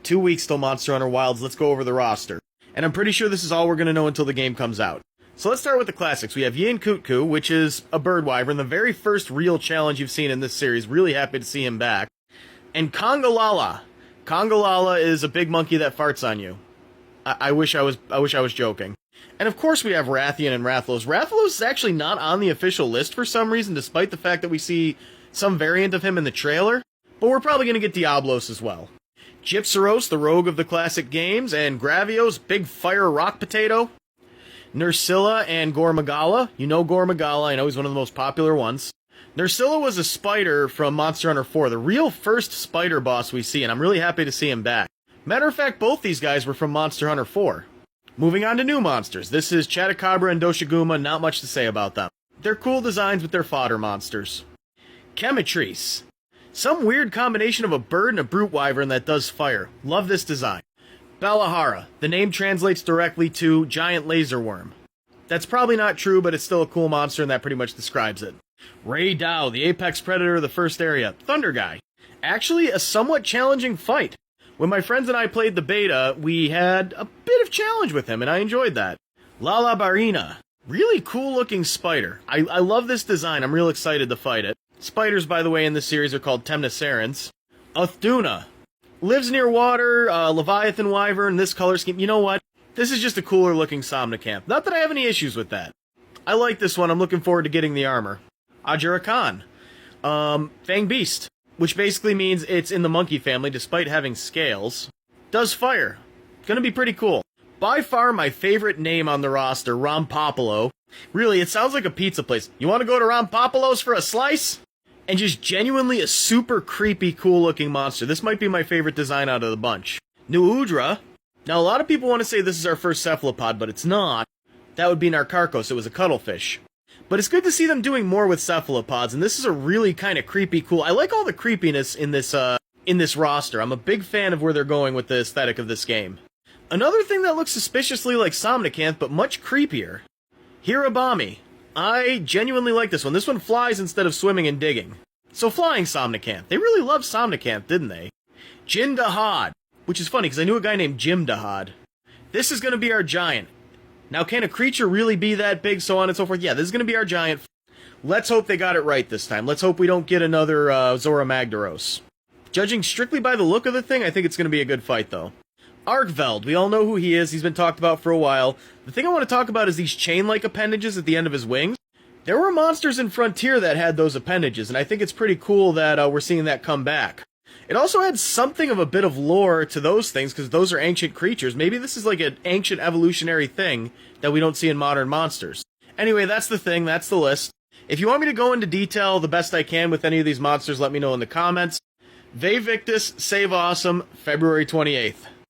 2 weeks till Monster Hunter Wilds. Let's go over the roster. And I'm pretty sure this is all we're going to know until the game comes out. So let's start with the classics. We have Yin Kutku, which is a bird wyvern, the very first real challenge you've seen in this series. Really happy to see him back. And Congalala. Congalala is a big monkey that farts on you. I wish I was joking. And of course we have Rathian and Rathalos. Rathalos is actually not on the official list for some reason, despite the fact that we see some variant of him in the trailer. But we're probably going to get Diablos as well. Gypceros, the rogue of the classic games, and Gravios, big fire rock potato. Nursilla and Gormagala. You know Gormagala, I know he's one of the most popular ones. Nursilla was a spider from Monster Hunter 4, the real first spider boss we see, and I'm really happy to see him back. Matter of fact, both these guys were from Monster Hunter 4. Moving on to new monsters. This is Chattacabra and Doshiguma, not much to say about them. They're cool designs, but they're fodder monsters. Chemitrice. Some weird combination of a bird and a brute wyvern that does fire. Love this design. Balahara. The name translates directly to giant laser worm. That's probably not true, but it's still a cool monster, and that pretty much describes it. Ray Dow, the apex predator of the first area. Thunder Guy. Actually, a somewhat challenging fight. When my friends and I played the beta, we had a bit of challenge with him, and I enjoyed that. Lala Barina. Really cool-looking spider. I love this design. I'm real excited to fight it. Spiders, by the way, in this series are called Temnocerans. Uthduna. Lives near water, Leviathan Wyvern, this color scheme. You know what? This is just a cooler-looking Somnicamp. Not that I have any issues with that. I like this one. I'm looking forward to getting the armor. Ajira Khan. Fang Beast. Which basically means it's in the monkey family, despite having scales. Does fire. Gonna be pretty cool. By far my favorite name on the roster, Rompopolo. Really, it sounds like a pizza place. You want to go to Rompopolo's for a slice? And just genuinely a super creepy, cool-looking monster. This might be my favorite design out of the bunch. Nuudra. Now, a lot of people want to say this is our first cephalopod, but it's not. That would be Narcarchos. It was a cuttlefish. But it's good to see them doing more with cephalopods, and this is a really kind of creepy, cool... I like all the creepiness in this roster. I'm a big fan of where they're going with the aesthetic of this game. Another thing that looks suspiciously like Somnicanth, but much creepier. Hirabami. I genuinely like this one. This one flies instead of swimming and digging. So flying Somnicanth. They really loved Somnicanth, didn't they? Jin Dahad. Which is funny, because I knew a guy named Jim Dahad. This is going to be our giant. Now, can a creature really be that big, so on and so forth? Yeah, this is going to be our giant. Let's hope they got it right this time. Let's hope we don't get another Zora Magdaros. Judging strictly by the look of the thing, I think it's going to be a good fight, though. Arkveld, we all know who he is. He's been talked about for a while. The thing I want to talk about is these chain-like appendages at the end of his wings. There were monsters in Frontier that had those appendages, and I think it's pretty cool that we're seeing that come back. It also adds something of a bit of lore to those things, because those are ancient creatures. Maybe this is like an ancient evolutionary thing that we don't see in modern monsters. Anyway, that's the thing, that's the list. If you want me to go into detail the best I can with any of these monsters, let me know in the comments. Ve Victus, Save Awesome, February 28th.